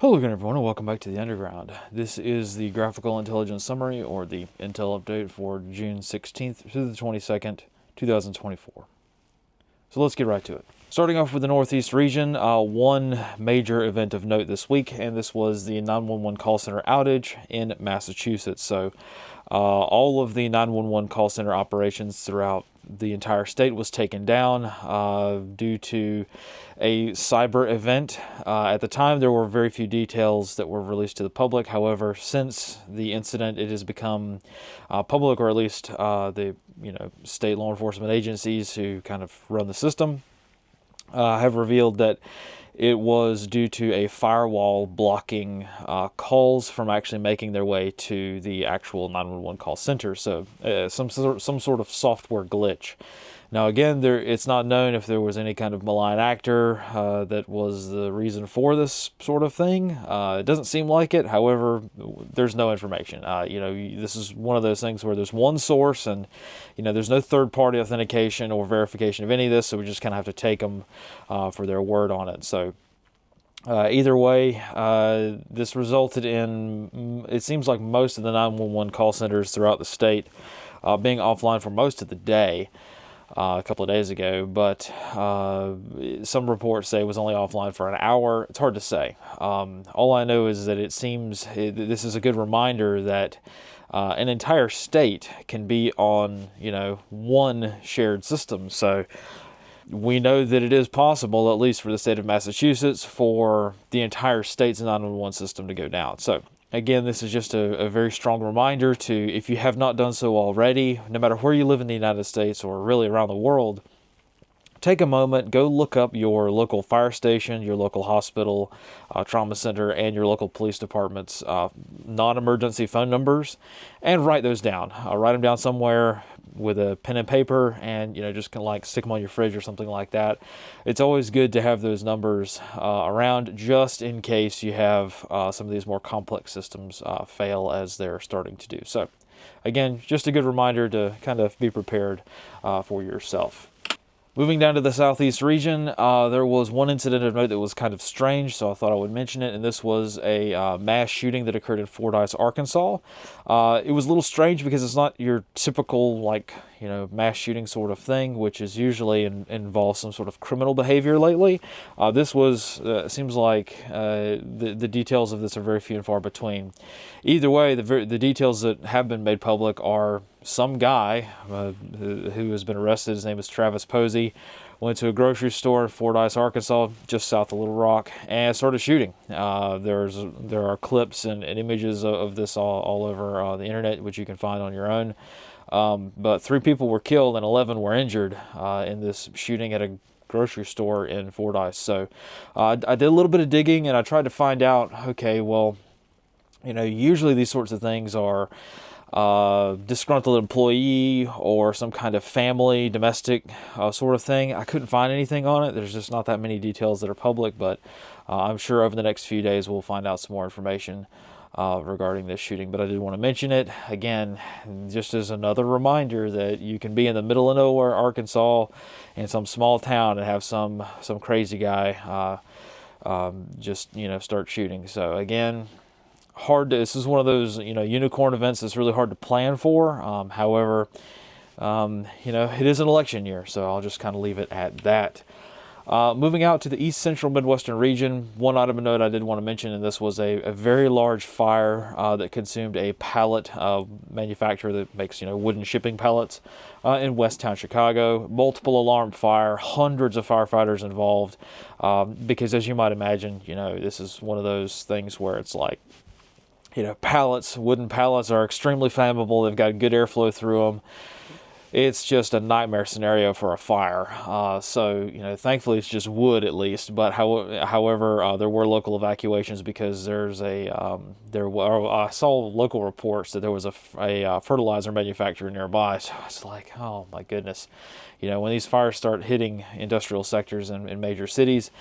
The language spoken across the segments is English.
Hello again, everyone, and welcome back to the Underground. This is the Graphical Intelligence Summary, or the Intel Update for June 16th through the 22nd, 2024. So let's get right to it. Starting off with the Northeast region, one major event of note this week, and this was the 911 call center outage in Massachusetts. So all of the 911 call center operations throughout the entire state was taken down due to a cyber event. At the time, there were very few details that were released to the public. However, since the incident, it has become public, or at least the state law enforcement agencies who kind of run the system have revealed that it was due to a firewall blocking calls from actually making their way to the actual 911 call center. So some sort of software glitch. Now again, it's not known if there was any kind of malign actor that was the reason for this sort of thing. It doesn't seem like it. However, there's no information. This is one of those things where there's one source, and there's no third-party authentication or verification of any of this. So we just kind of have to take them for their word on it. So either way, this resulted in, it seems like, most of the 911 call centers throughout the state being offline for most of the day. A couple of days ago, but some reports say it was only offline for an hour. It's hard to say. All I know is that it seems this is a good reminder that an entire state can be on, one shared system. So we know that it is possible, at least for the state of Massachusetts, for the entire state's 911 system to go down. So again, this is just a very strong reminder to, if you have not done so already, no matter where you live in the United States or really around the world, take a moment, go look up your local fire station, your local hospital, trauma center, and your local police department's non-emergency phone numbers, and write those down. Write them down somewhere with a pen and paper, and just kind of like stick them on your fridge or something like that. It's always good to have those numbers around, just in case you have some of these more complex systems fail as they're starting to do. So again, just a good reminder to kind of be prepared for yourself. Moving down to the Southeast region, there was one incident of note that was kind of strange, so I thought I would mention it, and this was a mass shooting that occurred in Fordyce, Arkansas. It was a little strange because it's not your typical, mass shooting sort of thing, which is usually involves some sort of criminal behavior lately. This was, seems like the details of this are very few and far between. Either way, the details that have been made public are some guy who has been arrested. His name is Travis Posey. Went to a grocery store in Fordyce, Arkansas, just south of Little Rock, and started shooting. There are clips and images of this all over the internet, which you can find on your own. But 3 people were killed and 11 were injured in this shooting at a grocery store in Fordyce. So I did a little bit of digging, and I tried to find out, okay, well, usually these sorts of things are disgruntled employee or some kind of family, domestic sort of thing. I couldn't find anything on it. There's just not that many details that are public, but I'm sure over the next few days we'll find out some more information regarding this shooting. But I did want to mention it again, just as another reminder that you can be in the middle of nowhere, Arkansas, in some small town, and have some crazy guy just start shooting. So again, this is one of those unicorn events that's really hard to plan for. However, it is an election year, so I'll just kind of leave it at that. Moving out to the East Central Midwestern region, one item of note I did want to mention, and this was a very large fire that consumed a pallet manufacturer that makes wooden shipping pallets in Westtown, Chicago. Multiple alarmed fire, hundreds of firefighters involved, because as you might imagine, this is one of those things where it's like, wooden pallets are extremely flammable. They've got good airflow through them. It's just a nightmare scenario for a fire. So thankfully it's just wood at least. But however, there were local evacuations because there's I saw local reports that there was a fertilizer manufacturer nearby. So it's like, oh my goodness, when these fires start hitting industrial sectors in major cities,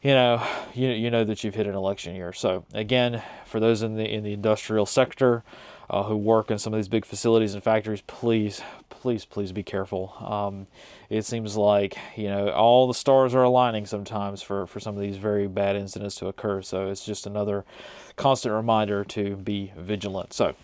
you know that you've hit an election year. So again, for those in the industrial sector, who work in some of these big facilities and factories, please, please, please be careful. It seems like, all the stars are aligning sometimes for some of these very bad incidents to occur. So it's just another constant reminder to be vigilant. So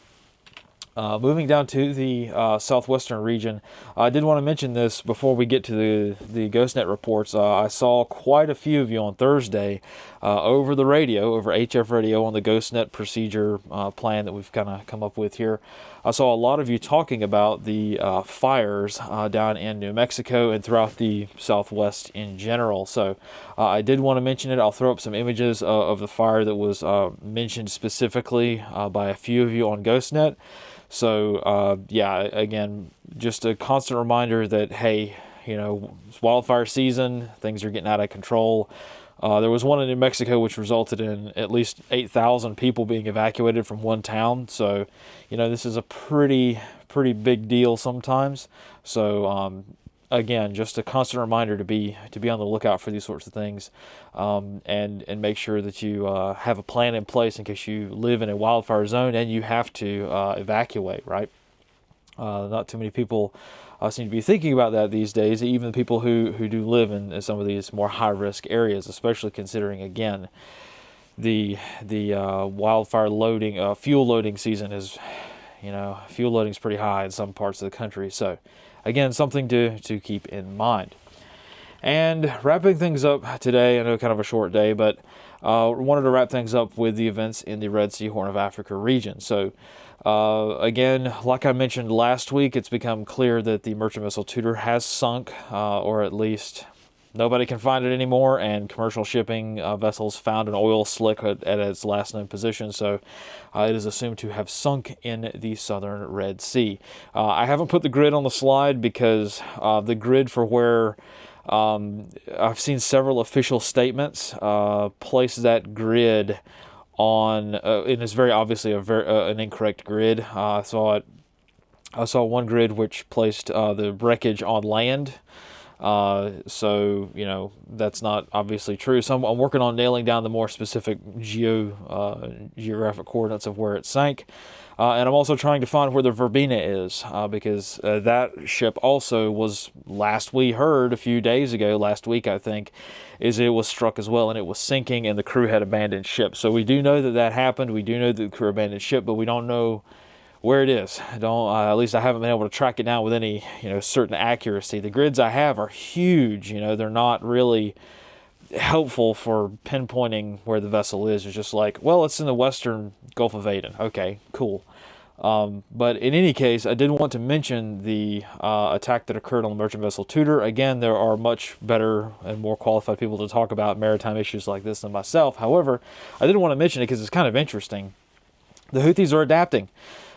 moving down to the Southwestern region, I did want to mention this before we get to the GhostNet reports. I saw quite a few of you on Thursday over the radio, over HF radio, on the GhostNet procedure plan that we've kind of come up with here. I saw a lot of you talking about the fires down in New Mexico and throughout the Southwest in general. So I did want to mention it. I'll throw up some images of the fire that was mentioned specifically by a few of you on GhostNet. So, again, just a constant reminder that, hey, it's wildfire season, things are getting out of control. There was one in New Mexico which resulted in at least 8,000 people being evacuated from one town. So, this is a pretty big deal sometimes. So, again, just a constant reminder to be on the lookout for these sorts of things, and make sure that you have a plan in place in case you live in a wildfire zone and you have to evacuate, right? Not too many people seem to be thinking about that these days, even people who do live in some of these more high-risk areas, especially considering, again, the wildfire loading, fuel loading season is, fuel loading is pretty high in some parts of the country. So, again, something to keep in mind. And wrapping things up today, I know kind of a short day, but wanted to wrap things up with the events in the Red Sea, Horn of Africa region. So, again, like I mentioned last week, it's become clear that the merchant vessel Tudor has sunk, or at least nobody can find it anymore, and commercial shipping vessels found an oil slick at its last known position, so it is assumed to have sunk in the southern Red Sea. I haven't put the grid on the slide because the grid for where I've seen several official statements place that grid on, and it's very obviously an incorrect grid. I saw one grid which placed the wreckage on land. So, that's not obviously true. So I'm working on nailing down the more specific geographic coordinates of where it sank. And I'm also trying to find where the Verbena is, because that ship also was, last we heard a few days ago, last week I think, is it was struck as well, and it was sinking, and the crew had abandoned ship. So we do know that happened. We do know that the crew abandoned ship, but we don't know where it is. At least I haven't been able to track it down with any certain accuracy. The grids I have are huge. They're not really helpful for pinpointing where the vessel is. It's just like, well, it's in the western Gulf of Aden. Okay, cool. But in any case, I did want to mention the attack that occurred on the merchant vessel Tudor. Again, there are much better and more qualified people to talk about maritime issues like this than myself. However, I did want to mention it because it's kind of interesting. The Houthis are adapting.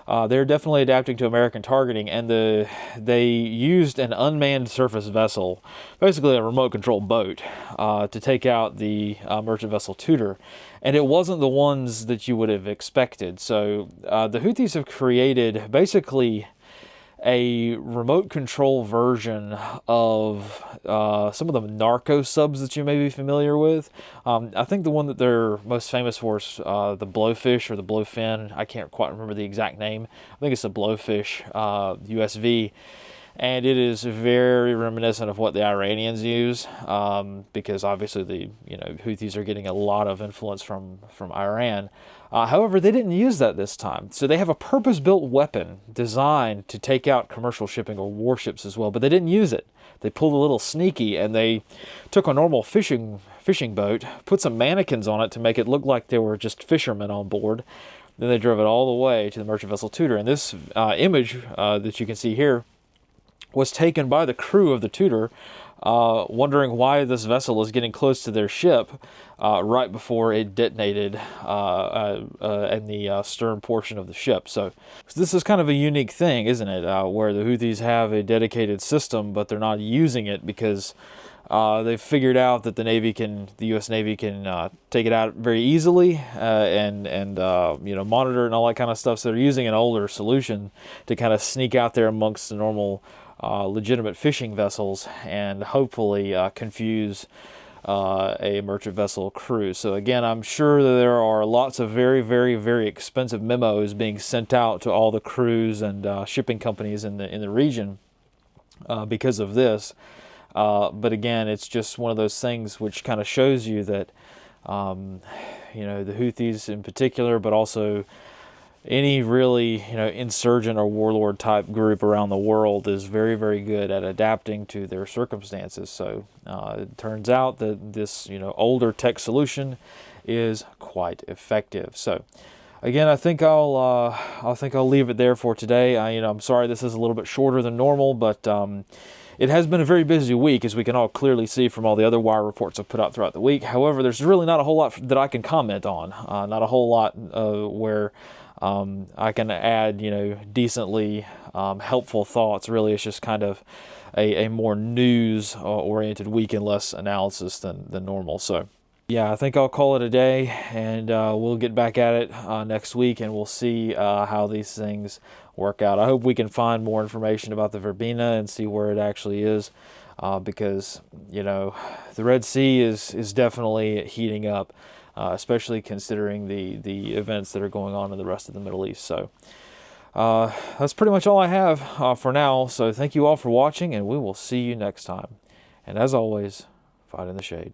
They're definitely adapting to American targeting, and they used an unmanned surface vessel, basically a remote-controlled boat, to take out the merchant vessel Tudor. And it wasn't the ones that you would have expected. So the Houthis have created basically a remote control version of some of the narco subs that you may be familiar with. I think the one that they're most famous for is the Blowfish or the Blowfin. I can't quite remember the exact name. I think it's a Blowfish USV. And it is very reminiscent of what the Iranians use, because obviously the Houthis are getting a lot of influence from Iran. However, they didn't use that this time. So they have a purpose-built weapon designed to take out commercial shipping or warships as well, but they didn't use it. They pulled a little sneaky, and they took a normal fishing boat, put some mannequins on it to make it look like they were just fishermen on board. Then they drove it all the way to the merchant vessel Tudor. And this image that you can see here was taken by the crew of the Tudor, wondering why this vessel is getting close to their ship right before it detonated in the stern portion of the ship. So this is kind of a unique thing, isn't it? Where the Houthis have a dedicated system, but they're not using it because they've figured out that the U.S. Navy can take it out very easily and monitor it and all that kind of stuff. So they're using an older solution to kind of sneak out there amongst the normal legitimate fishing vessels and hopefully confuse a merchant vessel cruise. So again, I'm sure that there are lots of very, very, very expensive memos being sent out to all the crews and shipping companies in the region because of this. But again, it's just one of those things which kind of shows you that, the Houthis in particular, but also any really, insurgent or warlord type group around the world is very, very good at adapting to their circumstances. So it turns out that this, older tech solution is quite effective. So again, I think I'll leave it there for today. I'm sorry this is a little bit shorter than normal, but it has been a very busy week, as we can all clearly see from all the other wire reports I've put out throughout the week. However, there's really not a whole lot that I can comment on. Not a whole lot where I can add, decently helpful thoughts. Really, it's just kind of a more news-oriented week and less analysis than normal. So, yeah, I think I'll call it a day, and we'll get back at it next week, and we'll see how these things work out. I hope we can find more information about the Verbena and see where it actually is, because, the Red Sea is definitely heating up. Especially considering the events that are going on in the rest of the Middle East. So that's pretty much all I have for now. So thank you all for watching, and we will see you next time. And as always, fight in the shade.